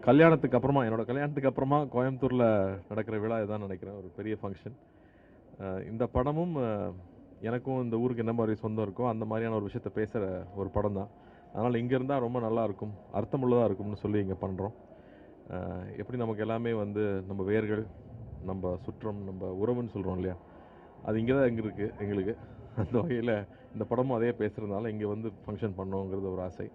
கல்யாணத்துக்கு அப்புறமா என்னோட கல்யாணத்துக்கு அப்புறமா கோயம்புத்தூரில் நடக்கிற விழா இதான் நினைக்கிறேன், ஒரு பெரிய ஃபங்க்ஷன். இந்த படமும் எனக்கும் இந்த ஊருக்கு என்ன மாதிரி சொந்தம் இருக்கோ அந்த மாதிரியான ஒரு விஷயத்தை பேசுகிற ஒரு படம் தான். அதனால் இங்கே இருந்தால் ரொம்ப நல்லாயிருக்கும், அர்த்தமுள்ளதாக இருக்கும்னு சொல்லி இங்கே பண்ணுறோம். எப்படி நமக்கு எல்லாமே வந்து நம்ம வேர்கள், நம்ம சுற்றம், நம்ம உறவுன்னு சொல்கிறோம் இல்லையா, அது இங்கே தான் இருக்குது எங்களுக்கு. அந்த வகையில் இந்த படமும் அதே பேசுகிறதுனால இங்கே வந்து ஃபங்க்ஷன் பண்ணோங்கிறது ஒரு ஆசை.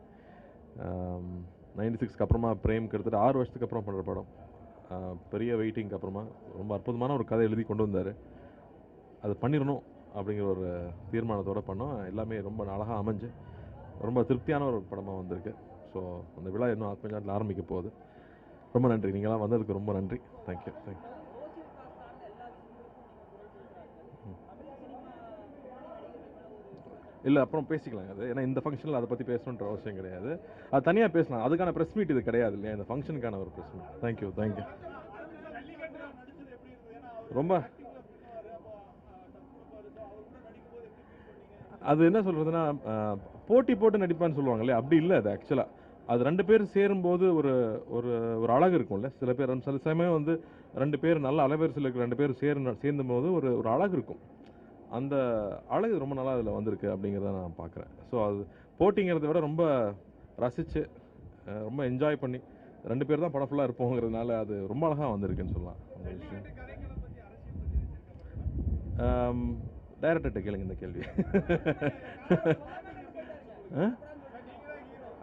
96க்கு அப்புறமா பிரேம் கிட்டத்தட்ட 6 வருஷத்துக்கு அப்புறம் பண்ணுற படம். பெரிய வெயிட்டிங்க்கு அப்புறமா ரொம்ப அற்புதமான ஒரு கதை எழுதி கொண்டு வந்தார். அது பண்ணிடணும் அப்படிங்கிற ஒரு தீர்மானத்தோடு பண்ணோம். எல்லாமே ரொம்ப அழகாக அமைஞ்சு ரொம்ப திருப்தியான ஒரு படமாக வந்திருக்கு. ஸோ அந்த விழா இன்னும் கொஞ்ச நேரத்தில் ஆரம்பிக்க போகுது. ரொம்ப நன்றி, நீங்களாம் வந்ததுக்கு ரொம்ப நன்றி. தேங்க்யூ. இல்லை, அப்புறம் பேசிக்கலாம் அது. ஏன்னா இந்த ஃபங்க்ஷனில் அதை பற்றி பேசணுன்ற அவசியம் கிடையாது, அது தனியாக பேசலாம். அதுக்கான ப்ரெஸ் மீட் இது கிடையாது இல்லையா, இந்த ஃபங்க்ஷனுக்கான ஒரு ப்ரெஸ் மீட். தேங்க்யூ. ரொம்ப அது என்ன சொல்கிறதுனா, போட்டி போட்டு நடிப்பான்னு சொல்லுவாங்க இல்லையா, அப்படி இல்லை அது. ஆக்சுவலாக அது 2 பேர் சேரும்போது ஒரு ஒரு ஒரு அழகு இருக்கும்ல. சில சமயம் வந்து 2 பேர் நல்ல அலைவரிசையில் இருக்கிற 2 பேர் சேர்ந்தும் போது ஒரு ஒரு அழகு இருக்கும். அந்த அழகு ரொம்ப நல்லா அதில் வந்திருக்கு அப்படிங்கிறத நான் பார்க்குறேன். ஸோ அது போட்டிங்கிறத விட ரொம்ப ரசித்து ரொம்ப என்ஜாய் பண்ணி 2 பேர் தான் படம் ஃபுல்லாக இருப்போங்கிறதுனால அது ரொம்ப அழகாக வந்திருக்குன்னு சொல்லலாம். அந்த விஷயம் டைரக்டர்கிட்ட கேளுங்க இந்த கேள்வி.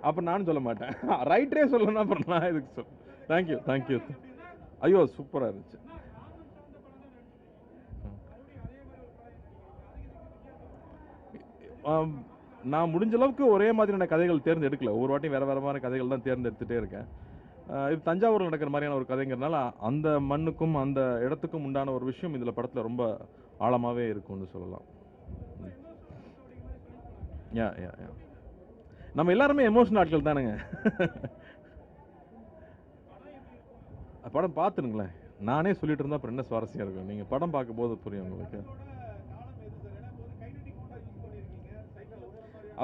அப்போ நானும் சொல்ல மாட்டேன், ரைட்டரே சொல்லணும். அப்புறம் நான் இதுக்கு சொல்ல. தேங்க்யூ. ஐயோ சூப்பராக இருந்துச்சு. நான் முடிஞ்ச அளவுக்கு ஒரே மாதிரியான கதைகள் தேர்ந்தெடுக்கல. ஒவ்வொரு வாட்டியும் வேறு வேறு மாதிரி கதைகள் தான் தேர்ந்தெடுத்துகிட்டே இருக்கேன். இது தஞ்சாவூரில் நடக்கிற மாதிரியான ஒரு கதைங்கிறதுனால அந்த மண்ணுக்கும் அந்த இடத்துக்கும் உண்டான ஒரு விஷயம் இதில் படத்தில் ரொம்ப ஆழமாகவே இருக்கும்னு சொல்லலாம். யா நம்ம எல்லாருமே எமோஷனல் ஆட்கள் தானுங்க. படம் பார்த்துருங்களேன், நானே சொல்லிட்டு இருந்தா அப்புறம் என்ன சுவாரஸ்யம் இருக்கும். நீங்கள் படம் பார்க்கும்போது புரியும் உங்களுக்கு.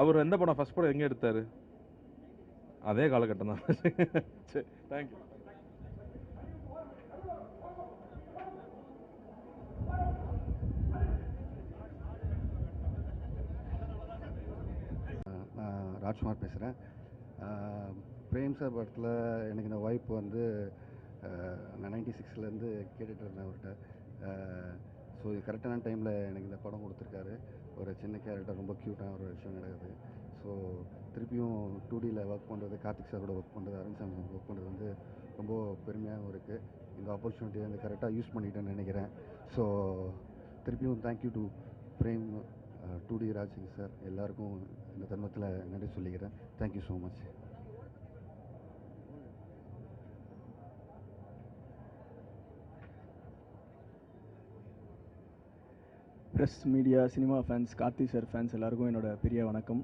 அவர் எந்த படம் ஃபர்ஸ்ட் படம் எங்கே எடுத்தார்? அதே காலகட்டம் தான். சரி, தேங்க்யூ. நான் ராஜ்குமார் பேசுகிறேன். பிரேம் சார் படத்தில் எனக்கு இந்த வாய்ப்பு வந்து நான் 96லேருந்து கேட்டுட்டு இருந்தேன் அவர்கிட்ட. ஸோ இது கரெக்டான டைமில் எனக்கு இந்த படம் கொடுத்துருக்காரு. ஒரு சின்ன கேரக்டர், ரொம்ப க்யூட்டான ஒரு விஷயம் நடக்குது. ஸோ திருப்பியும் 2Dயில் ஒர்க் பண்ணுறது, கார்த்திக் சாரோட ஒர்க் பண்ணுறது, அரவிந்த் சாமி ஒர்க் பண்ணுறது வந்து ரொம்ப பெருமையாகவும் இருக்குது. இந்த ஆப்பர்ச்சுனிட்டியை வந்து கரெக்டாக யூஸ் பண்ணிக்கிட்டேன்னு நினைக்கிறேன். ஸோ திருப்பியும் thank you to Prem, 2D Rajsingh sir, எல்லாருக்கும் இந்த தருணத்தில் நன்றி சொல்லிக்கிறேன். Thank you so much. Press, media, cinema fans, Karthi sir fans எல்லாருக்கும் என்னோட பெரிய வணக்கம்.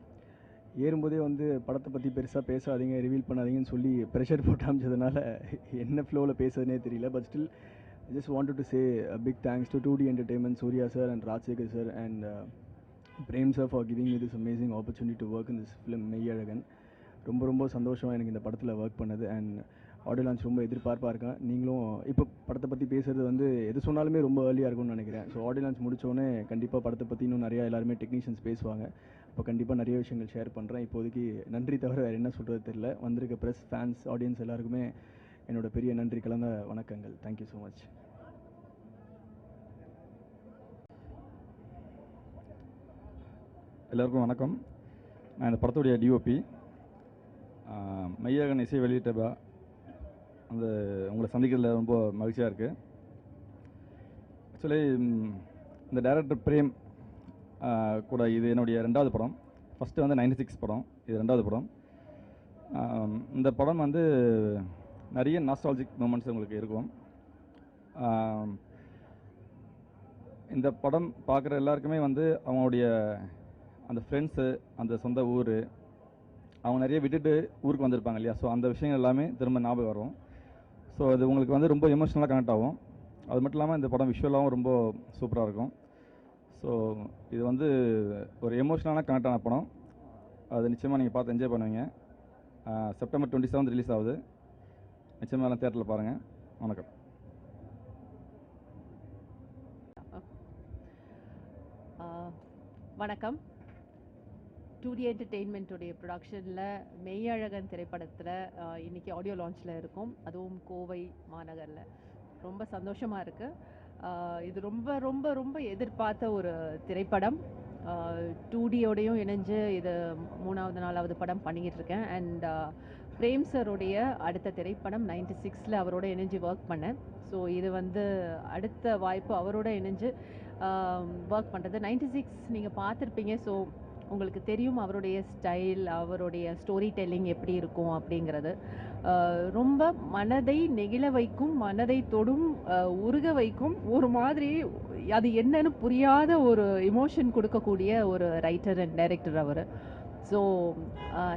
ஏறும்போதே வந்து படத்தை பற்றி பெருசாக பேசாதீங்க, ரிவீல் பண்ணாதீங்கன்னு சொல்லி ப்ரெஷர் போட்டு அமைச்சதுனால என்ன ஃப்ளோவில் பேசுறதுனே தெரியல. But still I just wanted to say a big thanks to 2D Entertainment, Surya sir and Rajsekhar sir and Prem sir for giving me this amazing opportunity to work in this film Meiyazhagan. ரொம்ப சந்தோஷமாக எனக்கு இந்த படத்தில் work பண்ணது. And audio launch ரொம்ப எதிர்பார்ப்பாக இருக்கேன். நீங்களும் இப்போ படத்தை பற்றி பேசுகிறது வந்து எது சொன்னாலுமே ரொம்ப ஏர்லியாக இருக்கும்னு நினைக்கிறேன். ஸோ ஆடியோ லான்ச் முடித்தோடனே கண்டிப்பாக படத்தை பற்றி இன்னும் நிறையா எல்லாருமே டெக்னீஷியன்ஸ் பேசுவாங்க. இப்போ கண்டிப்பாக நிறைய விஷயங்கள் ஷேர் பண்ணுறேன். இப்போதைக்கு நன்றி தவிர வேறு என்ன சொல்கிறது தெரியல. வந்திருக்க ப்ரெஸ், ஃபேன்ஸ், ஆடியன்ஸ் எல்லாருக்குமே என்னோட பெரிய நன்றி கலந்த வணக்கங்கள். Thank you so much. எல்லாருக்கும் வணக்கம். நான் இந்த படத்துடைய டிஓபி. மெய்யழகன் இசை வெளியிட்ட அந்த உங்களை சந்திக்கிறதுல ரொம்ப மகிழ்ச்சியாக இருக்குது. ஆக்சுவலி இந்த டைரக்டர் பிரேம் கூட இது என்னுடைய 2வது படம். ஃபஸ்ட்டு வந்து 96 படம், இது 2வது படம். இந்த படம் வந்து நிறைய நாஸ்டாலஜிக் மூமெண்ட்ஸ் உங்களுக்கு இருக்கும். இந்த படம் பார்க்குற எல்லாருக்குமே வந்து அவங்களுடைய அந்த ஃப்ரெண்ட்ஸு, அந்த சொந்த ஊர், அவங்க நிறைய விட்டுட்டு ஊருக்கு வந்திருப்பாங்க இல்லையா. ஸோ அந்த விஷயங்கள் எல்லாமே திரும்ப ஞாபகம் வரும். ஸோ அது உங்களுக்கு வந்து ரொம்ப எமோஷ்னலாக கனெக்ட் ஆகும். அது மட்டும் இல்லாமல் இந்த படம் விஷுவலாகவும் ரொம்ப சூப்பராக இருக்கும். ஸோ இது வந்து ஒரு எமோஷ்னலான கனெக்ட் ஆன படம். அது நிச்சயமாக நீங்கள் பார்த்து என்ஜாய் பண்ணுவீங்க. செப்டம்பர் 27 ரிலீஸ் ஆகுது. மிச்சமெல்லாம் தேட்டரில் பாருங்கள். வணக்கம். வணக்கம். 2D என்டர்டெயின்மெண்ட்டுடைய ப்ரொடக்ஷனில் மெய்யழகன் திரைப்படத்தில் இன்றைக்கி ஆடியோ லான்ச்சில் இருக்கும், அதுவும் கோவை மாநகரில். ரொம்ப சந்தோஷமாக இருக்குது. இது ரொம்ப ரொம்ப ரொம்ப எதிர்பார்த்த ஒரு திரைப்படம். 2Dயோடையும் இணைஞ்சு இது 3வது 4வது படம் பண்ணிக்கிட்டு இருக்கேன். அண்ட் பிரேம் சருடைய அடுத்த திரைப்படம் 96ல் அவரோட இணைஞ்சு ஒர்க் பண்ணேன். ஸோ இது வந்து அடுத்த வாய்ப்பு அவரோட இணைஞ்சு ஒர்க் பண்ணுறது. 96 நீங்கள் பார்த்துருப்பீங்க. ஸோ உங்களுக்கு தெரியும் அவருடைய ஸ்டைல், அவருடைய ஸ்டோரி டெல்லிங் எப்படி இருக்கும் அப்படிங்கிறது. ரொம்ப மனதை நெகிழ வைக்கும், மனதை தொடும், உருக வைக்கும், ஒரு மாதிரி அது என்னன்னு புரியாத ஒரு இமோஷன் கொடுக்கக்கூடிய ஒரு ரைட்டர் அண்ட் டைரக்டர் அவர். ஸோ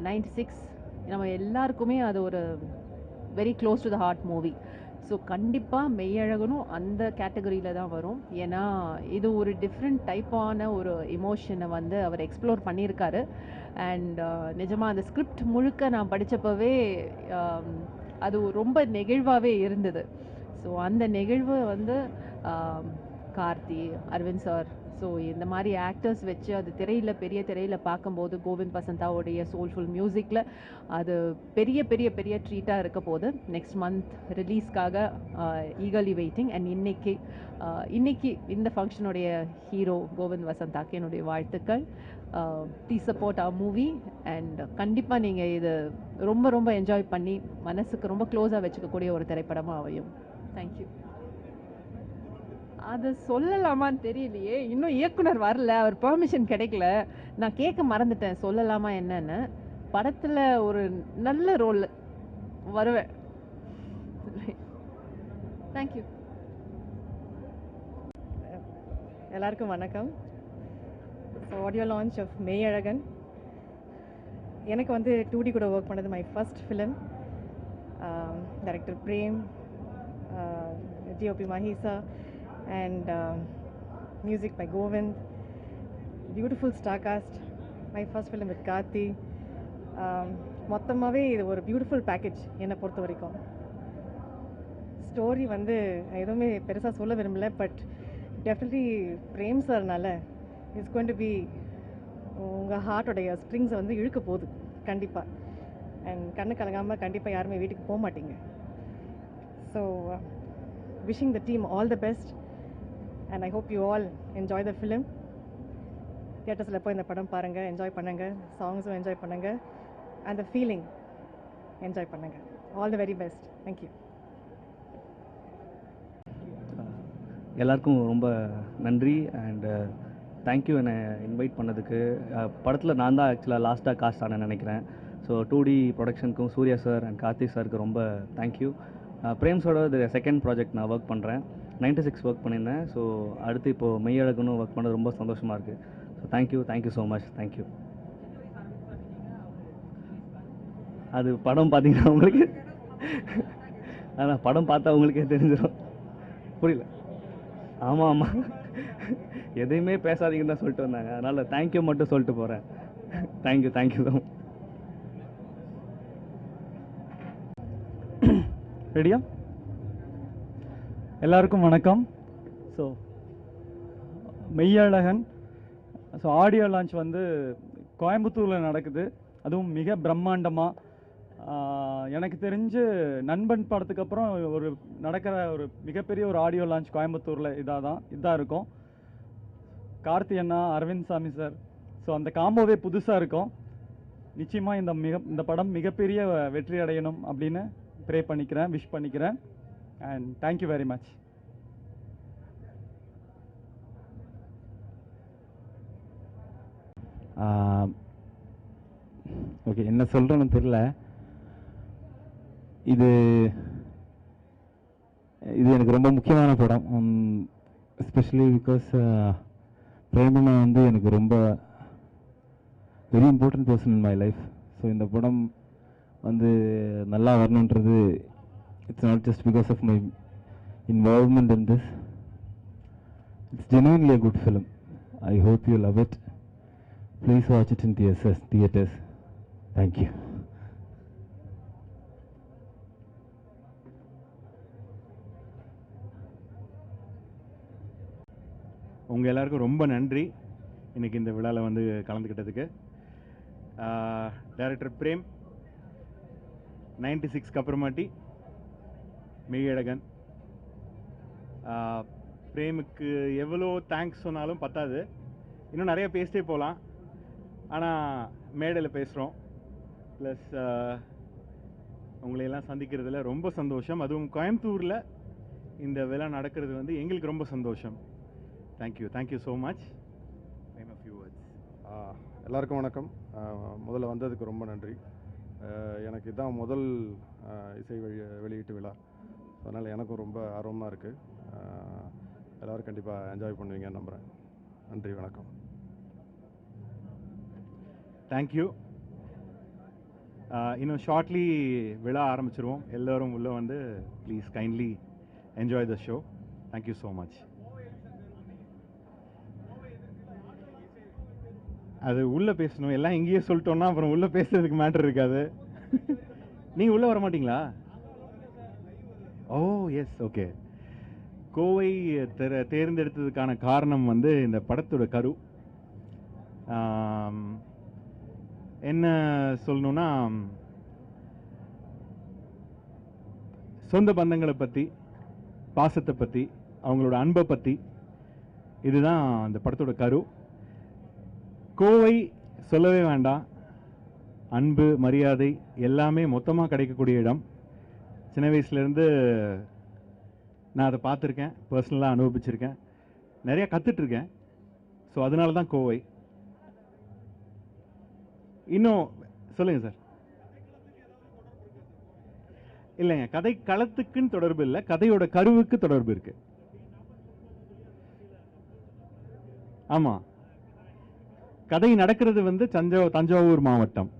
96 நம்ம எல்லாருக்குமே அது ஒரு very close to the heart movie. So கண்டிப்பாக மெய்யழகனும் அந்த கேட்டகரியில் தான் வரும். ஏன்னா இது ஒரு டிஃப்ரெண்ட் டைப்பான ஒரு இமோஷனை வந்து அவர் எக்ஸ்ப்ளோர் பண்ணியிருக்காரு. அண்ட் நிஜமாக அந்த ஸ்கிரிப்ட் முழுக்க நான் படித்தப்பவே அது ரொம்ப நெகிழ்வாகவே இருந்தது. ஸோ அந்த நிகழ்வு வந்து கார்த்தி, அரவிந்த் சார், ஸோ இந்த மாதிரி ஆக்டர்ஸ் வச்சு அது திரையில் பெரிய திரையில் பார்க்கும்போது கோவிந்த் வசந்தாவுடைய சோல்ஃபுல் மியூசிக்கில் அது பெரிய பெரிய பெரிய ட்ரீட்டாக இருக்க போது. நெக்ஸ்ட் மந்த் ரிலீஸ்க்காக ஈகர்லி வெயிட்டிங். அண்ட் இன்னைக்கு இந்த ஃபங்க்ஷனுடைய ஹீரோ கோவிந்த் வசந்தாக்கு என்னுடைய வாழ்த்துக்கள். Please support our movie. And கண்டிப்பாக நீங்கள் இது ரொம்ப ரொம்ப என்ஜாய் பண்ணி மனசுக்கு ரொம்ப க்ளோஸாக வச்சுக்கக்கூடிய ஒரு திரைப்படமாக அமையும். தேங்க்யூ. அது சொல்லலாமான்னு தெரியலையே, இன்னும் இயக்குனர் வரல, அவர் பெர்மிஷன் கிடைக்கல. நான் கேட்க மறந்துட்டேன் சொல்லலாமா என்னன்னு. படத்தில் ஒரு நல்ல ரோல் வருவேன். தேங்க்யூ. எல்லாருக்கும் வணக்கம். So audio launch of Meiyazhagan. எனக்கு வந்து 2D கூட ஒர்க் பண்ணது my first film. Director Prem, GOP மஹிசா, and music by Govind. Beautiful star cast. My first film with Karthi. மொத்தமாகவே இது ஒரு பியூட்டிஃபுல் பேக்கேஜ் என்னை பொறுத்த வரைக்கும். ஸ்டோரி வந்து எதுவுமே பெருசாக சொல்ல விரும்பல, பட் டெஃபினெட்லி பிரேம் சார்னால இட்ஸ் கோயிங் டு பி உங்கள் ஹார்ட்டோடைய ஸ்ட்ரிங்ஸை வந்து இழுக்க போகுது கண்டிப்பாக. அண்ட் கண்ணு கலங்காமல் கண்டிப்பாக யாருமே வீட்டுக்கு போக மாட்டீங்க. So wishing the team all the best. And I hope you all enjoy the film. தியேட்டர்ஸில் போய் இந்த படம் பாருங்கள், என்ஜாய் பண்ணுங்கள், சாங்ஸும் என்ஜாய் பண்ணுங்கள், அந்த ஃபீலிங் என்ஜாய் பண்ணுங்கள். All the very best. Thank you. எல்லாருக்கும் ரொம்ப நன்றி அண்ட் தேங்க்யூ என்னை இன்வைட் பண்ணதுக்கு. படத்தில் நான் தான் ஆக்சுவலாக லாஸ்ட்டாக காஸ்ட் ஆனேன்னு நினைக்கிறேன். ஸோ 2D ப்ரொடக்ஷனுக்கும் சூர்யா சார் அண்ட் கார்த்திக் சாருக்கு ரொம்ப தேங்க்யூ. பிரேம் சாரோட இது செகண்ட் ப்ராஜெக்ட் நான் ஒர்க் பண்ணுறேன். 96 ஒர்க் பண்ணியிருந்தேன். ஸோ அடுத்து இப்போது மெய்யழகனும் ஒர்க் பண்ணது ரொம்ப சந்தோஷமாக இருக்குது. So thank you so much. Thank you. அது படம் பார்த்தீங்கன்னா உங்களுக்கு அதான் படம் பார்த்தா உங்களுக்கே தெரிஞ்சிடும். புரியல? ஆமாம் எதையுமே பேசாதீங்கன்னு தான் சொல்லிட்டு வந்தாங்க. அதனால் தேங்க்யூ மட்டும் சொல்லிட்டு போகிறேன். Thank you so much. ரெடியா? எல்லாருக்கும் வணக்கம். ஸோ மெய்யழகன் ஆடியோ லான்ச் வந்து கோயம்புத்தூரில் நடக்குது. அதுவும் மிக பிரம்மாண்டமாக. எனக்கு தெரிஞ்சு நண்பன் படத்துக்கு அப்புறம் ஒரு நடக்கிற ஒரு மிகப்பெரிய ஒரு ஆடியோ லான்ச் கோயம்புத்தூரில் இதாக இருக்கும். கார்த்தி அண்ணா, அரவிந்த் சாமி சார், ஸோ அந்த காம்போவே புதுசாக இருக்கும். நிச்சயமாக இந்த படம் மிகப்பெரிய வெற்றி அடையணும் அப்படின்னு ப்ரே பண்ணிக்கிறேன், விஷ் பண்ணிக்கிறேன். And thank you very much. Okay, என்ன சொல்கிறேன்னு தெரில. இது எனக்கு ரொம்ப முக்கியமான படம். எஸ்பெஷலி பிகாஸ் பிரேமனா வந்து எனக்கு ரொம்ப very important person in my life. So இந்த படம் வந்து நல்லா வரணுன்றது it's not just because of my involvement in this. It's genuinely a good film. I hope you love it. Please watch it in theaters. Thank you. உங்கள் எல்லாருக்கும் ரொம்ப நன்றி இன்றைக்கி இந்த விழாவில் வந்து கலந்துக்கிட்டதுக்கு. டைரக்டர் பிரேம், 96க்கு அப்புறமாட்டி மெய்யழகன். பிரேமுக்கு எவ்வளோ தேங்க்ஸ் சொன்னாலும் பத்தாது, இன்னும் நிறைய பேசிட்டே போகலாம். ஆனால் மேடையில் பேசுகிறோம். ப்ளஸ் உங்களையெல்லாம் சந்திக்கிறதுல ரொம்ப சந்தோஷம். அதுவும் கோயம்புத்தூரில் இந்த விழா நடக்கிறது வந்து எங்களுக்கு ரொம்ப சந்தோஷம். Thank you so much. எல்லாருக்கும் வணக்கம். முதல்ல வந்ததுக்கு ரொம்ப நன்றி. எனக்கு இதுதான் முதல் இசை வெளியீட்டு விழா, அதனால் எனக்கும் ரொம்ப ஆர்வமாக இருக்குது. எல்லோரும் கண்டிப்பாக என்ஜாய் பண்ணுவீங்கன்னு நம்புகிறேன். நன்றி, வணக்கம். தேங்க்யூ. இன்னும் ஷார்ட்லி விழா ஆரம்பிச்சிருவோம். எல்லோரும் உள்ளே வந்து please kindly enjoy the show. Thank you so much. அது உள்ளே பேசணும், எல்லாம் இங்கேயே சொல்லிட்டோன்னா அப்புறம் உள்ளே பேசுறதுக்கு மேட்டர் இருக்காது. நீங்கள் உள்ளே வர மாட்டீங்களா? ஓ எஸ், ஓகே. கோவை தேர்ந்தெடுத்ததுக்கான காரணம் வந்து இந்த படத்தோட கரு. என்ன சொல்லணும்னா, சொந்த பந்தங்களை பற்றி, பாசத்தை பற்றி, அவங்களோட அன்பை பற்றி, இதுதான் அந்த படத்தோட கரு. கோவை சொல்லவே வேண்டாம். அன்பு, மரியாதை எல்லாமே மொத்தமாக கிடைக்கக்கூடிய இடம். சின்ன வயசுலேருந்து நான் அதை பார்த்துருக்கேன், பர்சனலாக அனுபவிச்சிருக்கேன், நிறையா கற்றுட்ருக்கேன். ஸோ அதனால தான் கோவை. இன்னும் சொல்லுங்கள் சார். இல்லைங்க, கதை களத்துக்குன்னு தொடர்பு இல்லை, கதையோட கருவுக்கு தொடர்பு இருக்கு. ஆமாம், கதை நடக்கிறது வந்து தஞ்சாவூர் மாவட்டம்.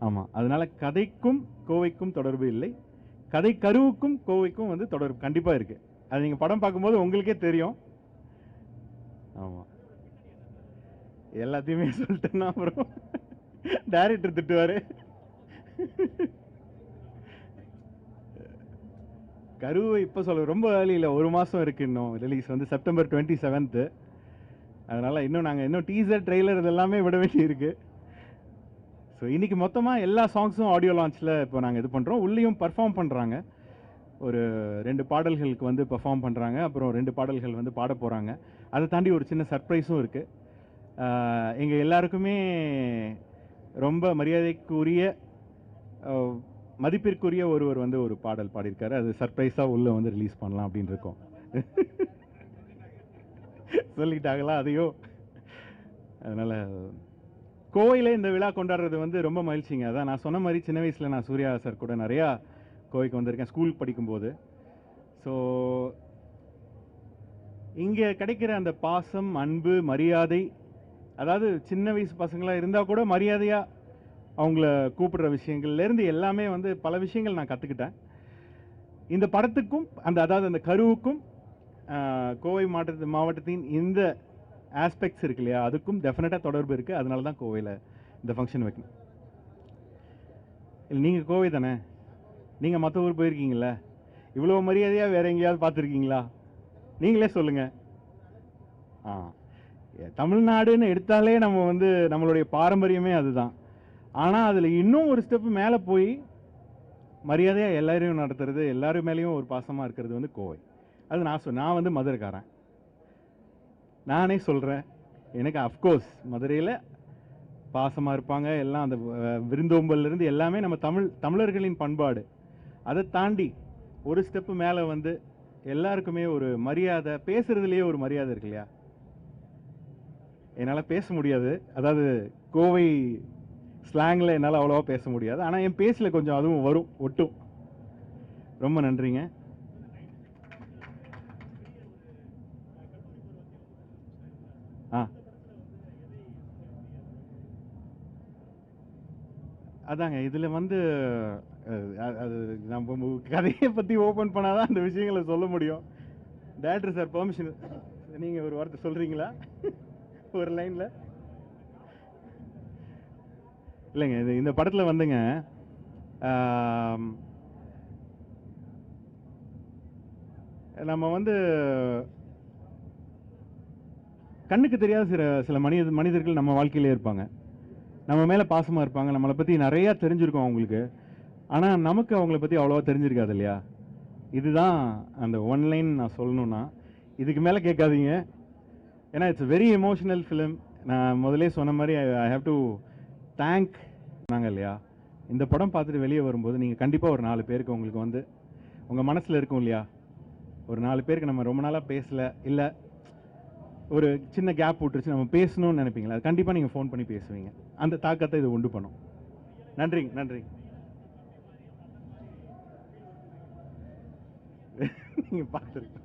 ஆமாம், அதனால கதைக்கும் கோவைக்கும் தொடர்பு இல்லை, கதை கருவுக்கும் கோவைக்கும் வந்து தொடர்பு கண்டிப்பாக இருக்கு. அது நீங்கள் படம் பார்க்கும்போது உங்களுக்கே தெரியும். ஆமாம், எல்லாத்தையுமே சொல்லிட்டேன்னா அப்புறம் டைரக்டர் திட்டுவாரு. கருவை இப்போ சொல்ல ரொம்ப ஏர்லி இல்லை, ஒரு மாதம் இருக்குது. இன்னும் ரிலீஸ் வந்து செப்டம்பர் 27. அதனால் இன்னும் டீசர், ட்ரெய்லர் இதெல்லாமே விட வேண்டியிருக்கு. ஸோ இன்றைக்கி மொத்தமாக எல்லா சாங்ஸும் ஆடியோ லான்ச்சில் இப்போ நாங்கள் இது பண்ணுறோம். உள்ளேயும் பர்ஃபார்ம் பண்ணுறாங்க. ஒரு 2 பாடல்களுக்கு வந்து பர்ஃபார்ம் பண்ணுறாங்க, அப்புறம் 2 பாடல்கள் வந்து பாட போகிறாங்க. அதை தாண்டி ஒரு சின்ன சர்ப்ரைஸும் இருக்குது. எங்கள் எல்லாருக்குமே ரொம்ப மரியாதைக்குரிய, மதிப்பிற்குரிய ஒருவர் வந்து ஒரு பாடல் பாடியிருக்காரு. அது சர்ப்ரைஸாக உள்ளே வந்து ரிலீஸ் பண்ணலாம் அப்படின்னு இருக்கோம். சொல்லிட்டாங்களா அதையோ? அதனால் கோவையில் இந்த விழா கொண்டாடுறது வந்து ரொம்ப மகிழ்ச்சிங்க. அதான் நான் சொன்ன மாதிரி சின்ன வயசில் நான் சூர்யா சார் கூட நிறையா கோவைக்கு வந்திருக்கேன், ஸ்கூல் படிக்கும்போது. ஸோ இங்கே கிடைக்கிற அந்த பாசம், அன்பு, மரியாதை, அதாவது சின்ன வயசு பசங்களாக இருந்தால் கூட மரியாதையாக அவங்கள கூப்பிடுற விஷயங்கள்லேருந்து எல்லாமே வந்து பல விஷயங்கள் நான் கற்றுக்கிட்டேன். இந்த படத்துக்கும் அதாவது அந்த கருவுக்கும் கோவை மாவட்டத்தின் இந்த ஆஸ்பெக்ட்ஸ் இருக்கு இல்லையா, அதுக்கும் டெஃபினட்டாக தொடர்பு இருக்குது. அதனால தான் கோவையில் இந்த ஃபங்க்ஷன் வைக்கணும். இல்லை, நீங்கள் கோவை தானே, நீங்கள் மற்ற ஊர் போயிருக்கீங்கள, இவ்வளோ மரியாதையாக வேறு எங்கேயாவது பார்த்துருக்கீங்களா? நீங்களே சொல்லுங்கள். தமிழ்நாடுன்னு எடுத்தாலே நம்ம வந்து நம்மளுடைய பாரம்பரியமே அதுதான். ஆனால் அதில் இன்னும் ஒரு ஸ்டெப்பு மேலே போய் மரியாதையாக எல்லாரையும் நடத்துறது, எல்லாரும் மேலேயும் ஒரு பாசமாக இருக்கிறது வந்து கோவை. அது நான் வந்து மதுரைக்காரன், நானே சொல்கிறேன். எனக்கு அஃப்கோர்ஸ் மதுரையில் பாசமாக இருப்பாங்க எல்லாம். அந்த விருந்தோம்பல்லேருந்து எல்லாமே நம்ம தமிழர்களின் பண்பாடு. அதை தாண்டி ஒரு ஸ்டெப்பு மேலே வந்து எல்லாருக்குமே ஒரு மரியாதை, பேசுகிறதுலையே ஒரு மரியாதை இருக்கு இல்லையா? என்னால் பேச முடியாது, அதாவது கோவை ஸ்லாங்கில் என்னால் அவ்வளோவா பேச முடியாது. ஆனால் என் பேச்சில் கொஞ்சம் அதுவும் வரும், ஒட்டும். ரொம்ப நன்றிங்க. அதாங்க இதில் வந்து அது நம்ம கதையை பற்றி ஓப்பன் பண்ணால் தான் அந்த விஷயங்களை சொல்ல முடியும். டேரக்டர் சார் பெர்மிஷன், நீங்கள் ஒரு வார்த்தை சொல்கிறீங்களா? ஒரு லைனில். இல்லைங்க, இந்த படத்தில் வந்துங்க நம்ம வந்து கண்ணுக்கு தெரியாத சில மனிதர்கள் நம்ம வாழ்க்கையிலே இருப்பாங்க. நம்ம மேலே பாசமாக இருப்பாங்க. நம்மளை பற்றி நிறையா தெரிஞ்சிருக்கோம் அவங்களுக்கு. ஆனால் நமக்கு அவங்கள பற்றி அவ்வளோவா தெரிஞ்சிருக்காது இல்லையா? இதுதான் அந்த ஒன் லைன் நான் சொல்லணுன்னா, இதுக்கு மேலே கேட்காதீங்க. ஏன்னா இட்ஸ் வெரி எமோஷனல் ஃபிலிம். நான் முதலே சொன்ன மாதிரி ஐ ஹேவ் டு தேங்க் நாங்கள் இல்லையா? இந்த படம் பார்த்துட்டு வெளியே வரும்போது நீங்கள் கண்டிப்பாக ஒரு 4 பேருக்கு உங்களுக்கு வந்து உங்கள் மனசில் இருக்கும் இல்லையா? ஒரு 4 பேருக்கு நம்ம ரொம்ப நாளாக பேசலை, இல்லை ஒரு சின்ன கேப் விட்டுருச்சு, நம்ம பேசணும்னு நினைப்பீங்களா? அது கண்டிப்பாக நீங்கள் ஃபோன் பண்ணி பேசுவீங்க. அந்த தாக்கத்தை இது உண்டு பண்ணும். நன்றிங்க, நன்றிங்க. நீங்கள் பார்த்துருக்கீங்க.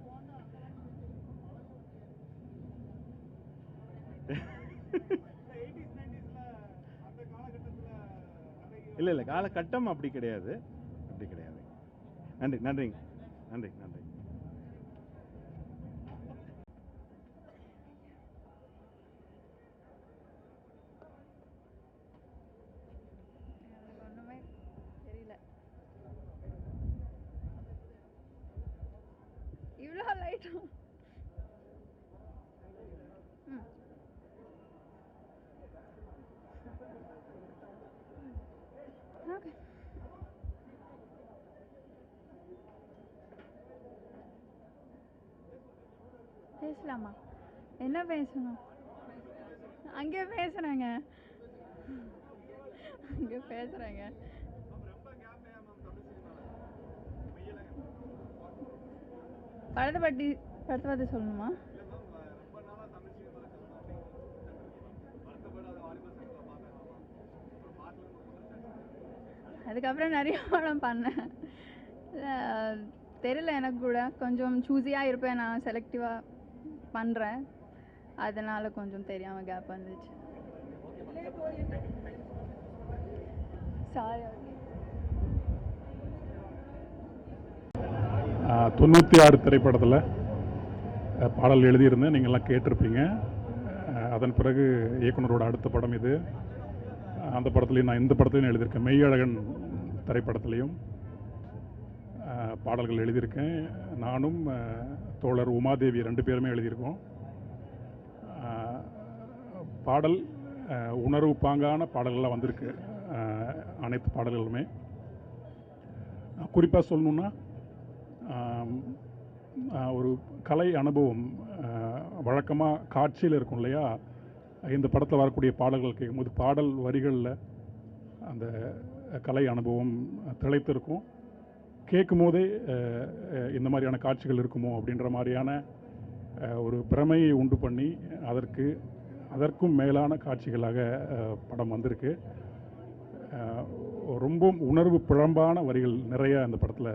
இல்லை காலகட்டம் அப்படி கிடையாது, அப்படி கிடையாது. நன்றி, நன்றிங்க, நன்றி, நன்றி. ஒன்றுமே தெரியல. இவ்வளோ லைட்டும் ஓகே. பேசலாமா? என்ன பேசணும்? அங்கே பேசுகிறேங்க, அங்கே பேசுகிறேங்க. படத்தை பற்றி சொல்லணுமா? அதுக்கப்புறம் நிறைய படம் பண்ணேன். தெரியல, எனக்கு கூட கொஞ்சம் சூஸியாக இருப்பேன் நான், செலக்டிவாக பண்ணுறேன், அதனால் கொஞ்சம் தெரியாமல் கேப் வந்துச்சு. சாரி. 96 திரைப்படத்தில் பாடல் எழுதியிருந்தேன், நீங்கள்லாம் கேட்டிருப்பீங்க. அதன் பிறகு இயக்குனரோட அடுத்த படம் இது. அந்த படத்துலையும் நான் இந்த படத்துலையும் எழுதியிருக்கேன். மெய்யழகன் திரைப்படத்துலையும் பாடல்கள் எழுதியிருக்கேன். நானும் தோழர் உமாதேவி 2 பேருமே எழுதியிருக்கோம். பாடல் உணர்வு பாங்கான பாடல்கள்லாம் வந்திருக்கு, அனைத்து பாடல்களுமே. குறிப்பாக சொல்லணுன்னா, ஒரு கலை அனுபவம் வழக்கமாக காட்சியில் இருக்கும் இல்லையா? இந்த படத்தில் வரக்கூடிய பாடல்கள் கேட்கும்போது பாடல் வரிகளில் அந்த கலை அனுபவம் திளைத்திருக்கும். கேட்கும் போதே இந்த மாதிரியான காட்சிகள் இருக்குமோ அப்படின்ற மாதிரியான ஒரு பிரமையை உண்டு பண்ணி அதற்கும் மேலான காட்சிகளாக படம் வந்திருக்கு. ரொம்ப உணர்வு பிழம்பான வரிகள் நிறைய அந்த படத்தில்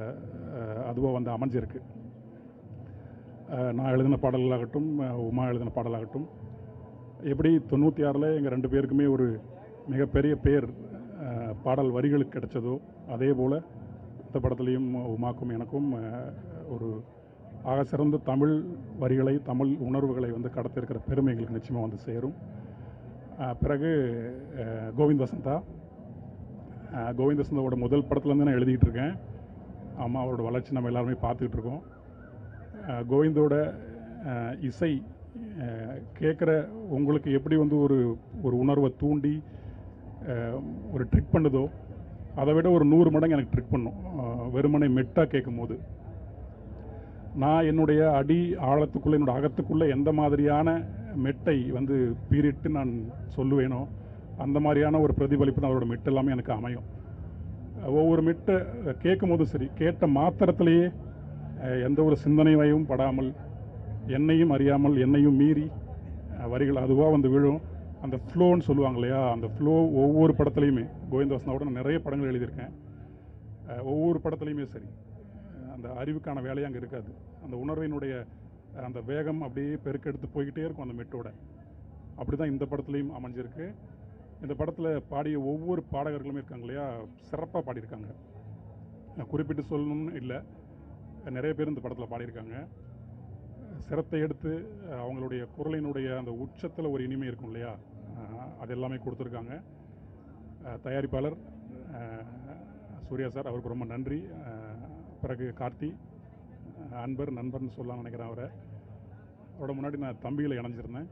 அதுவாக வந்து அமைஞ்சிருக்கு. நான் எழுதின பாடல்களாகட்டும், உமா எழுதின பாடலாகட்டும், எப்படி 96 எங்கள் 2 பேருக்குமே ஒரு மிகப்பெரிய பேர் பாடல் வரிகளுக்கு கிடைச்சதோ, அதே போல் இந்த படத்துலேயும் உமாக்கும் எனக்கும் ஒரு ஆக சிறந்த தமிழ் வரிகளை, தமிழ் உணர்வுகளை வந்து கடத்திருக்கிற பெருமை எங்களுக்கு நிச்சயமாக வந்து சேரும். பிறகு கோவிந்த் வசந்தா. கோவிந்த் வசந்தாவோட முதல் படத்துலேருந்து நான் எழுதிக்கிட்டு இருக்கேன். ஆமாம், அவரோட வளர்ச்சி நம்ம எல்லாருமே பார்த்துக்கிட்டு இருக்கோம். கோவிந்தோட இசை கேட்குற உங்களுக்கு எப்படி வந்து ஒரு உணர்வை தூண்டி ஒரு ட்ரிக் பண்ணுதோ, அதை விட ஒரு 100 மடங்கு எனக்கு ட்ரிக் பண்ணும் வெறுமனை மெட்டாக கேட்கும் போது. நான் என்னுடைய அடி ஆழத்துக்குள்ளே, என்னோடய அகத்துக்குள்ளே எந்த மாதிரியான மெட்டை வந்து பீரிட்டு நான் சொல்லுவேனோ அந்த மாதிரியான ஒரு பிரதிபலிப்பு தான் அவரோட மெட்டு எல்லாமே எனக்கு அமையும். ஒவ்வொரு மெட்டை கேட்கும் போதும் சரி, கேட்ட மாத்திரத்திலேயே எந்த ஒரு சிந்தனையும் படாமல், என்னையும் அறியாமல், என்னையும் மீறி வரிகள் அதுவாக வந்து விழும். அந்த ஃப்ளோன்னு சொல்லுவாங்க இல்லையா, அந்த ஃப்ளோ ஒவ்வொரு படத்துலையுமே, கோவிந்த வசந்தாவோட நான் நிறைய படங்கள் எழுதியிருக்கேன். ஒவ்வொரு படத்துலையுமே சரி, அந்த அறிவுக்கான வேலையை அங்கே இருக்காது. அந்த உணர்வினுடைய அந்த வேகம் அப்படியே பெருக்கெடுத்து போய்கிட்டே இருக்கும் அந்த மெட்டோட. அப்படி தான் இந்த படத்துலையும் அமைஞ்சிருக்கு. இந்த படத்தில் பாடிய ஒவ்வொரு பாடகர்களுமே இருக்காங்க இல்லையா, சிறப்பாக பாடியிருக்காங்க. குறிப்பிட்டு சொல்லணும்னு இல்லை, நிறைய பேர் இந்த படத்தில் பாடியிருக்காங்க. சிரத்தை எடுத்து அவங்களுடைய குரலினுடைய அந்த உச்சத்தில் ஒரு இனிமை இருக்கும் இல்லையா, அது எல்லாமே கொடுத்துருக்காங்க. தயாரிப்பாளர் சூர்யா சார், அவருக்கு ரொம்ப நன்றி. பிறகு கார்த்தி, நண்பர்னு சொல்லலாம் நினைக்கிறேன். அவரோட முன்னாடி நான் தம்பியில் இணைஞ்சிருந்தேன்.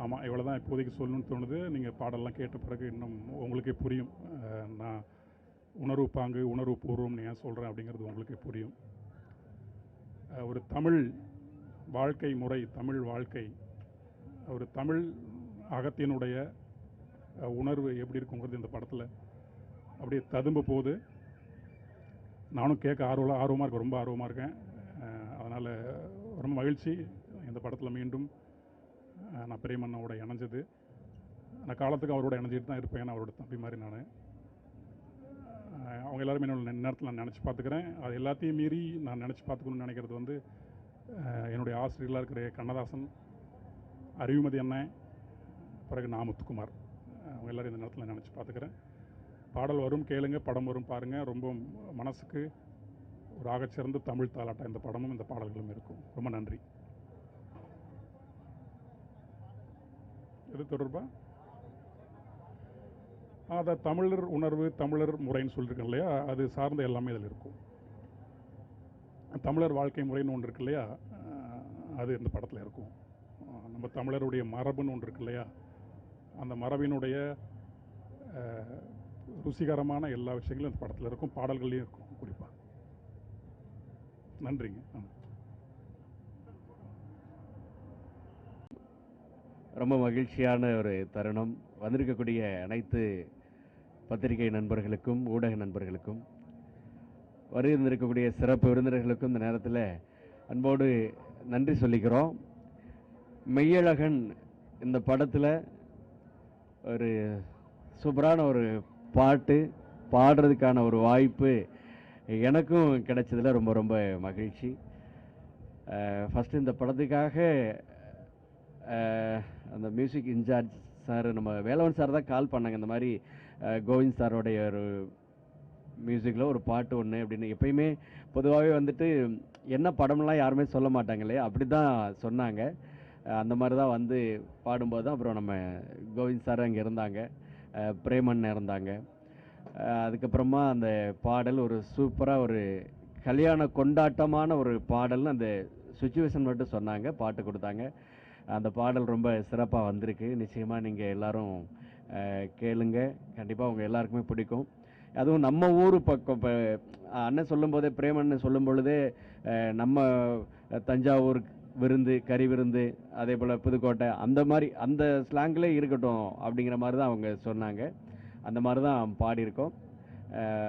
ஆமாம், இவ்வளோ தான் இப்போதைக்கு சொல்லணும்னு தோணுது. நீங்கள் பாடலாம் கேட்ட பிறகு இன்னும் உங்களுக்கே புரியும். நான் உணர்வு பாங்கு, உணர்வு பூர்வம்னு ஏன் சொல்கிறேன் அப்படிங்கிறது உங்களுக்கே புரியும். ஒரு தமிழ் வாழ்க்கை முறை, தமிழ் வாழ்க்கை, ஒரு தமிழ் அகத்தினுடைய உணர்வு எப்படி இருக்குங்கிறது இந்த படத்தில் அப்படியே ததும்ப போகுது. நானும் கேட்க ஆர்வமாக இருக்கேன், ரொம்ப ஆர்வமாக இருக்கேன். அதனால் ரொம்ப மகிழ்ச்சி இந்த படத்தில் மீண்டும் நான் பிரேமண்ணாவோட இணைஞ்சது. நான் காலத்துக்கு அவரோட இணைஞ்சிட்டு தான் இருப்பேன். அவரோட தம்பி மாதிரி நான். அவங்க எல்லாருமே என்னோட நேரத்தில் நான் நினச்சி பார்த்துக்கிறேன். அது எல்லாத்தையும் மீறி நான் நினச்சி பார்த்துக்கணும்னு நினைக்கிறது வந்து என்னுடைய ஆசிரியர்களாக இருக்கிற கண்ணதாசன், அறிவுமதி அண்ணன், பிறகு முத்துக்குமார், அவங்க எல்லோரும் இந்த நேரத்தில் நினச்சி பார்த்துக்கிறேன். பாடல் வரும் கேளுங்க, படம் வரும் பாருங்கள். ரொம்ப மனசுக்கு ஒரு ஆகச்சிறந்த தமிழ் தாலாட்டம் இந்த படமும் இந்த பாடல்களும் இருக்கும். ரொம்ப நன்றி. எது தொடர்பாக அதை தமிழர் உணர்வு, தமிழர் முறைன்னு சொல்லியிருக்கேன் இல்லையா, அது சார்ந்த எல்லாமே இதில் இருக்கும். தமிழர் வாழ்க்கை முறைன்னு ஒன்று இருக்கு இல்லையா, அது இந்த படத்தில் இருக்கும். நம்ம தமிழருடைய மரபுன்னு ஒன்று இருக்கு இல்லையா, அந்த மரபினுடைய ருசிகரமான எல்லா விஷயங்களும் இந்த படத்தில் இருக்கும், பாடல்கள்லையும் இருக்கும் குறிப்பாக. நன்றிங்க. ரொம்ப மகிழ்ச்சியான ஒரு தருணம். வந்திருக்கக்கூடிய அனைத்து பத்திரிகை நண்பர்களுக்கும் ஊடக நண்பர்களுக்கும் வருகின்றிருக்கக்கூடிய சிறப்பு விருந்தினர்களுக்கும் இந்த நேரத்தில் அன்போடு நன்றி சொல்லிக்கிறோம். மெய்யழகன் இந்த படத்தில் ஒரு சூப்பரான ஒரு பாட்டு பாடுறதுக்கான ஒரு வாய்ப்பு எனக்கும் கிடைச்சதில் ரொம்ப ரொம்ப மகிழ்ச்சி. ஃபஸ்ட்டு இந்த படத்துக்காக அந்த மியூசிக் இன்சார்ஜ் சார், நம்ம வேலவன் சார் தான் கால் பண்ணாங்க. இந்த மாதிரி கோவிந்த் சாரோடைய ஒரு மியூசிக்கில் ஒரு பாட்டு ஒன்று அப்படின்னு. எப்பயுமே பொதுவாகவே வந்துட்டு என்ன படம்லாம் யாருமே சொல்ல மாட்டாங்க இல்லையா, அப்படி தான் சொன்னாங்க. அந்த மாதிரி தான் வந்து பாடும்போது தான் அப்புறம் நம்ம கோவிந்த் சார் அங்கே இருந்தாங்க, பிரேமன் இருந்தாங்க. அதுக்கப்புறமா அந்த பாடல் ஒரு சூப்பராக ஒரு கல்யாண கொண்டாட்டமான ஒரு பாடல்னு அந்த சுச்சுவேஷன் மட்டும் சொன்னாங்க, பாட்டு கொடுத்தாங்க. அந்த பாடல் ரொம்ப சிறப்பாக வந்திருக்கு. நிச்சயமாக நீங்கள் எல்லோரும் கேளுங்க, கண்டிப்பாக உங்கள் எல்லாருக்குமே பிடிக்கும். அதுவும் நம்ம ஊர் பக்கம். இப்போ அண்ணன் சொல்லும்போதே, பிரேமண்ணன் சொல்லும் பொழுதே நம்ம தஞ்சாவூர் விருந்து, கறி விருந்து, அதே போல் புதுக்கோட்டை, அந்த மாதிரி அந்த ஸ்லாங்கிலே இருக்கட்டும் அப்படிங்கிற மாதிரி தான் அவங்க சொன்னாங்க. அந்த மாதிரி தான் பாடியிருக்கோம்.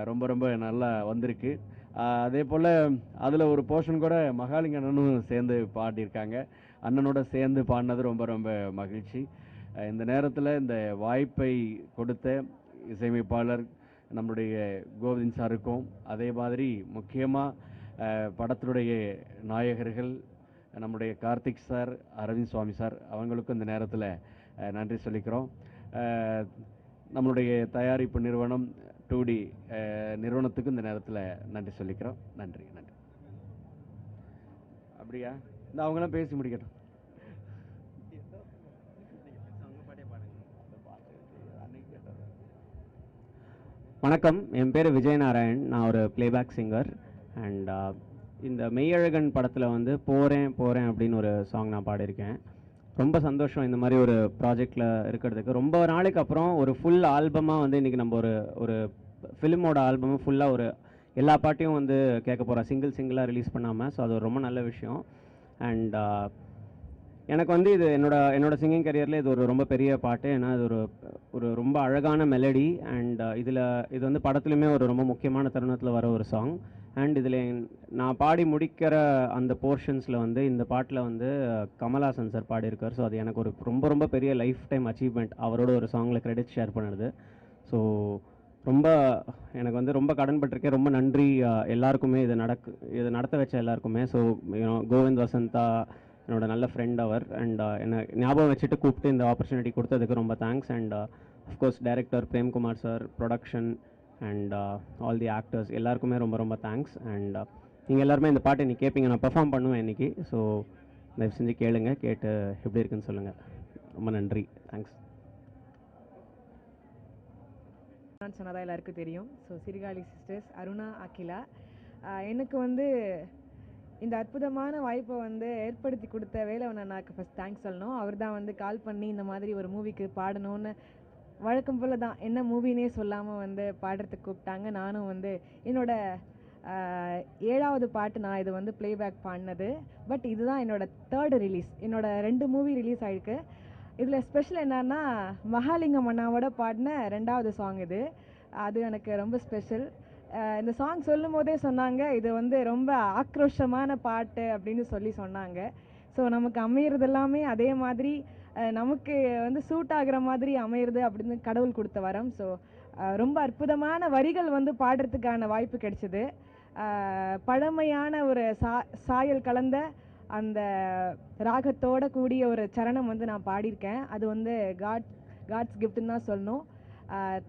ரொம்ப ரொம்ப நல்லா வந்திருக்கு. அதே போல் அதில் ஒரு போர்ஷன் கூட மகாலிங்க அண்ணனும் சேர்ந்து பாடியிருக்காங்க. அண்ணனோட சேர்ந்து பாடினது ரொம்ப ரொம்ப மகிழ்ச்சி. இந்த நேரத்தில் இந்த வாய்ப்பை கொடுத்த இசையமைப்பாளர் நம்முடைய கோவிந்த் சாருக்கும், அதே மாதிரி முக்கியமாக படத்தினுடைய நாயகர்கள் நம்முடைய கார்த்திக் சார், அரவிந்த் சுவாமி சார், அவங்களுக்கும் இந்த நேரத்தில் நன்றி சொல்லிக்கிறோம். நம்மளுடைய தயாரிப்பு நிறுவனம் 2D நிறுவனத்துக்கும் இந்த நேரத்தில் நன்றி சொல்லிக்கிறோம். நன்றி நன்றி. அப்படியா, இந்த அவங்களாம் பேசி முடிக்கட்டும். வணக்கம், என் பேர் விஜயநாராயண். நான் ஒரு பிளேபேக் சிங்கர். அண்ட் இந்த மெய்யழகன் படத்தில் வந்து போகிறேன் போகிறேன் அப்படின்னு ஒரு சாங் நான் பாடியிருக்கேன். ரொம்ப சந்தோஷம் இந்த மாதிரி ஒரு ப்ராஜெக்டில் இருக்கிறதுக்கு. ரொம்ப நாளைக்கு அப்புறம் ஒரு ஃபுல் ஆல்பமாக வந்து இன்றைக்கி நம்ம ஒரு ஃபிலிமோட ஆல்பமும் ஃபுல்லாக ஒரு எல்லா பாட்டையும் வந்து கேட்க போகிறோம், சிங்கிளாக ரிலீஸ் பண்ணாமல். ஸோ அது ஒரு ரொம்ப நல்ல விஷயம். அண்ட் எனக்கு வந்து இது என்னோட சிங்கிங் கரியரில் இது ஒரு ரொம்ப பெரிய பாட்டு. ஏன்னா இது ஒரு ரொம்ப அழகான மெலடி. அண்ட் இது வந்து படத்துலையுமே ஒரு ரொம்ப முக்கியமான தருணத்தில் வர ஒரு சாங். அண்ட் இதில் நான் பாடி முடிக்கிற அந்த போர்ஷன்ஸில் வந்து இந்த பாட்டில் வந்து கமல்ஹாசன் சார் பாடியிருக்கார். ஸோ அது எனக்கு ஒரு ரொம்ப ரொம்ப பெரிய லைஃப் டைம் அச்சீவ்மெண்ட், அவரோட ஒரு சாங்கில் கிரெடிட் ஷேர் பண்ணுறது. ஸோ ரொம்ப எனக்கு வந்து ரொம்ப கடன்பட்டிருக்கேன். ரொம்ப நன்றி எல்லாருக்குமே, இதை நடத்த வச்ச எல்லாருக்குமே. ஸோ கோவிந்த் வசந்தா என்னோட நல்ல ஃப்ரெண்ட் அவர். அண்ட் என்னை ஞாபகம் வச்சுட்டு கூப்பிட்டு இந்த ஆப்பர்ச்சுனிட்டி கொடுத்ததுக்கு ரொம்ப thanks. And of course director Premkumar sir, production and all the actors எல்லாருக்குமே ரொம்ப ரொம்ப தேங்க்ஸ். அண்ட் நீங்கள் எல்லாருமே இந்த பாட்டை இன்றைக்கி கேட்பீங்க, நான் பெர்ஃபார்ம் பண்ணுவேன் இன்றைக்கி. ஸோ தயவு செஞ்சு கேளுங்க, கேட்டு எப்படி இருக்குன்னு சொல்லுங்கள். ரொம்ப நன்றி, தேங்க்ஸ். சொன்னதாக எல்லாருக்கும் தெரியும். So Sirkazhi sisters, Aruna, Akila. எனக்கு வந்து இந்த அற்புதமான வாய்ப்பை வந்து ஏற்படுத்தி கொடுத்த வேலவன் அண்ணாக்கு ஃபஸ்ட் தேங்க்ஸ் சொல்லணும். அவர் தான் வந்து கால் பண்ணி இந்த மாதிரி ஒரு மூவிக்கு பாடணும்னு வழக்கம் போல் தான் என்ன மூவினே சொல்லாமல் வந்து பாடுறதுக்கு கூப்பிட்டாங்க. நானும் வந்து என்னோட 7வது பாட்டு நான் இது வந்து ப்ளேபேக் பாடினது. பட் இதுதான் என்னோட 3rd ரிலீஸ். என்னோட 2 மூவி ரிலீஸ் ஆகிருக்கு. இதில் ஸ்பெஷல் என்னன்னா மகாலிங்கம் அண்ணாவோட பாடின 2வது சாங் இது. அது எனக்கு ரொம்ப ஸ்பெஷல். இந்த சாங் சொல்லும் போதே சொன்னாங்க இது வந்து ரொம்ப ஆக்ரோஷமான பாட்டு அப்படின்னு சொன்னாங்க. ஸோ நமக்கு அமையிறது எல்லாமே அதே மாதிரி நமக்கு வந்து சூட் ஆகிற மாதிரி அமையிறது அப்படின்னு கடவுள் கொடுத்த வரம். ஸோ ரொம்ப அற்புதமான வரிகள் வந்து பாடுறதுக்கான வாய்ப்பு கிடைச்சிது. பழமையான ஒரு சாயல் கலந்த அந்த ராகத்தோட கூடிய ஒரு சரணம் வந்து நான் பாடியிருக்கேன். அது வந்து காட்ஸ் கிஃப்ட்னு தான் சொல்லணும்.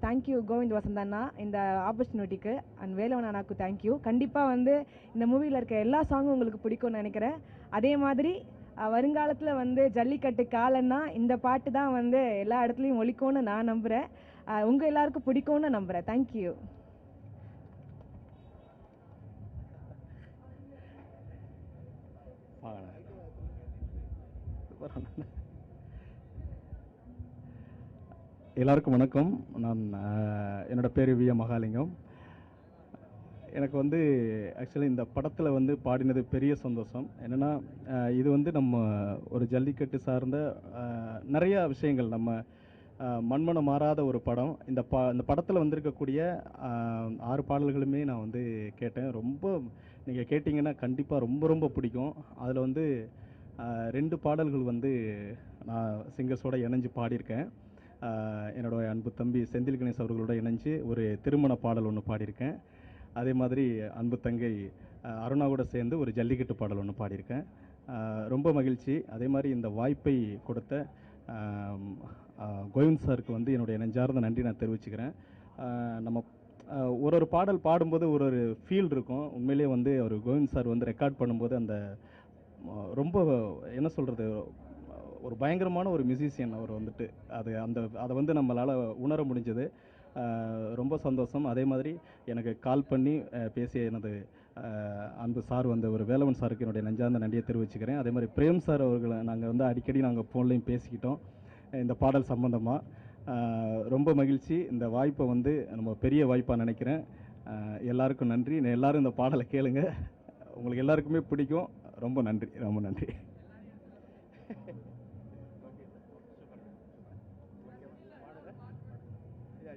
தேங்க்யூ கோவிந்த் வசந்த் அண்ணா இந்த ஆப்பர்ச்சுனிட்டிக்கு. அண்ட் வேலவன் அண்ணாக்கு தேங்க்யூ. கண்டிப்பாக வந்து இந்த மூவியில் இருக்க எல்லா சாங்கும் உங்களுக்கு பிடிக்கும்னு நினைக்கிறேன். அதே மாதிரி வருங்காலத்தில் வந்து ஜல்லிக்கட்டு காலன்னா இந்த பாட்டு தான் வந்து எல்லா இடத்துலையும் ஒலிக்கும்னு நான் நம்புகிறேன். உங்கள் எல்லாருக்கும் பிடிக்கும்னு நம்புகிறேன். தேங்க்யூ. எல்லாருக்கும் வணக்கம். நான் என்னோடய பேர் வி. மகாலிங்கம். எனக்கு வந்து ஆக்சுவலி இந்த படத்தில் வந்து பாடினது பெரிய சந்தோஷம். என்னென்னா இது வந்து நம்ம ஒரு ஜல்லிக்கட்டு சார்ந்த நிறையா விஷயங்கள் நம்ம மண்மனம் மாறாத ஒரு படம். இந்த படத்தில் வந்திருக்கக்கூடிய 6 பாடல்களுமே நான் வந்து கேட்டேன். ரொம்ப நீங்கள் கேட்டிங்கன்னா கண்டிப்பாக ரொம்ப ரொம்ப பிடிக்கும். அதில் வந்து 2 பாடல்கள் வந்து நான் சிங்கர்ஸோடு இணைஞ்சு பாடியிருக்கேன். என்னோட அன்பு தம்பி செந்தில் கணேஷ் அவர்களோட இணைஞ்சு ஒரு திருமண பாடல் ஒன்று பாடியிருக்கேன். அதே மாதிரி அன்பு தங்கை அருணாவோட சேர்ந்து ஒரு ஜல்லிக்கட்டு பாடல் ஒன்று பாடியிருக்கேன். ரொம்ப மகிழ்ச்சி. அதே மாதிரி இந்த வாய்ப்பை கொடுத்த கோவிந்த் சாருக்கு வந்து என்னுடைய நெஞ்சார்ந்த நன்றி நான் தெரிவிச்சுக்கிறேன். நம்ம ஒரு பாடல் பாடும்போது ஒரு ஃபீல் இருக்கும். உண்மையிலேயே வந்து அவர் கோவிந்த் சார் வந்து ரெக்கார்ட் பண்ணும்போது அந்த ரொம்ப என்ன சொல்கிறது, ஒரு பயங்கரமான ஒரு மியூசிஷியன் அவர் வந்துட்டு. அதை வந்து நம்மளால் உணர முடிஞ்சது. ரொம்ப சந்தோஷம். அதே மாதிரி எனக்கு கால் பண்ணி பேசிய எனது அன்பு சார் வந்து ஒரு வேலவன் சாருக்கு என்னுடைய நெஞ்சார்ந்த நன்றியை தெரிவிச்சுக்கிறேன். அதே மாதிரி பிரேம் சார் அவர்களை நாங்கள் வந்து அடிக்கடி நாங்கள் ஃபோன்லேயும் பேசிக்கிட்டோம் இந்த பாடல் சம்பந்தமாக. ரொம்ப மகிழ்ச்சி. இந்த வாய்ப்பை வந்து நம்ம பெரிய வாய்ப்பாக நினைக்கிறேன். எல்லாருக்கும் நன்றி. எல்லோரும் இந்த பாடலை கேளுங்க, உங்களுக்கு எல்லாருக்குமே பிடிக்கும். ரொம்ப நன்றி, ரொம்ப நன்றி.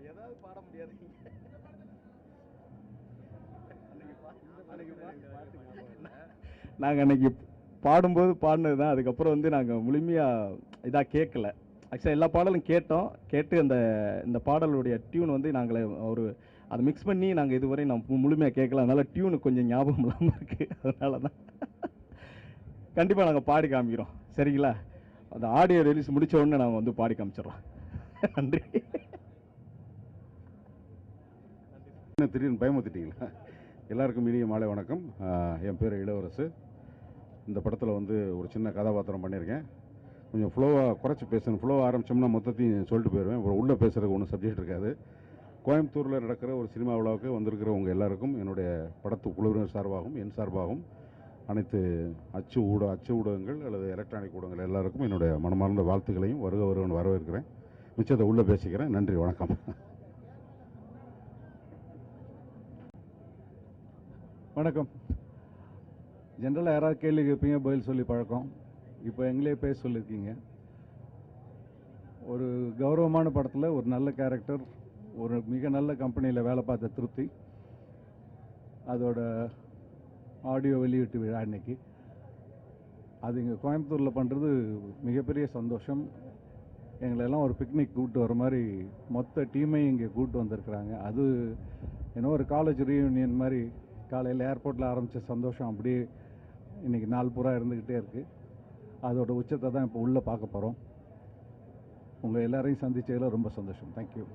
ஏதாவது பாட முடியாது. நாங்கள் அன்றைக்கி பாடும்போது பாடினது தான். அதுக்கப்புறம் வந்து நாங்கள் முழுமையாக இதாக கேட்கல. ஆக்சுவலாக எல்லா பாடலும் கேட்டு இந்த பாடலுடைய டியூன் வந்து நாங்கள் அதை மிக்ஸ் பண்ணி நாங்கள் இதுவரை முழுமையாக கேட்கல. அதனால் டியூனு கொஞ்சம் ஞாபகம் இல்லாமல் இருக்குது. அதனால தான் கண்டிப்பாக நாங்கள் பாடி காமிக்கிறோம். சரிங்களா? அந்த ஆடியோ ரிலீஸ் முடித்த உடனே நாங்கள் வந்து பாடி காமிச்சிடுறோம். நன்றி. திடீர்னு பயமுறுத்திட்டீங்களா? எல்லாருக்கும் இனிய மாலை வணக்கம். என் பேர் இளவரசு. இந்த படத்தில் வந்து ஒரு சின்ன கதாபாத்திரம் பண்ணியிருக்கேன். கொஞ்சம் ஃப்ளோவாக குறைச்சி பேசணும். ஃப்ளோவாக ஆரம்பித்தோம்னா மொத்தத்தையும் சொல்லிட்டு போயிடுவேன். அப்புறம் உள்ளே பேசுகிறதுக்கு ஒன்றும் சப்ஜெக்ட் இருக்காது. கோயம்புத்தூரில் நடக்கிற ஒரு சினிமா விழாவுக்கு வந்திருக்கிறவங்க எல்லாருக்கும் என்னுடைய படத்து குழுவினர் சார்பாகவும் என் சார்பாகவும் அனைத்து அச்சு ஊடகங்கள் அல்லது எலக்ட்ரானிக் ஊடகங்கள் எல்லாருக்கும் என்னுடைய மனமார்ந்த வாழ்த்துக்களையும் வருவன்னு வரவேற்கிறேன். மிச்சத்தை உள்ளே பேசிக்கிறேன். நன்றி, வணக்கம். வணக்கம். ஜென்ரலாக யாராவது கேள்வி கேட்பீங்க, பதில் சொல்லி பழக்கம். இப்போ எங்களே பேச சொல்லியிருக்கீங்க. ஒரு கௌரவமான படத்தில் ஒரு நல்ல கேரக்டர், ஒரு மிக நல்ல கம்பெனியில் வேலை பார்த்த திருப்தி, அதோட ஆடியோ வெளியீட்டு விழா அன்னைக்கு அது இங்கே கோயம்புத்தூரில் பண்ணுறது மிகப்பெரிய சந்தோஷம். எங்களெல்லாம் ஒரு பிக்னிக் கூப்பிட்டு வர மாதிரி மொத்த டீமையும் இங்கே கூப்பிட்டு வந்திருக்கிறாங்க. அது ஏன்னோ ஒரு காலேஜ் ரீயூனியன் மாதிரி காலையில் ஏர்போர்ட்டில் ஆரம்பித்த சந்தோஷம் அப்படியே இன்றைக்கி நாள் பூரா இருந்துக்கிட்டே இருக்குது. அதோட உச்சத்தை தான் இப்போ உள்ளே பார்க்க போகிறோம். உங்கள் எல்லாரையும் சந்திச்சதில் ரொம்ப சந்தோஷம். தேங்க்யூ.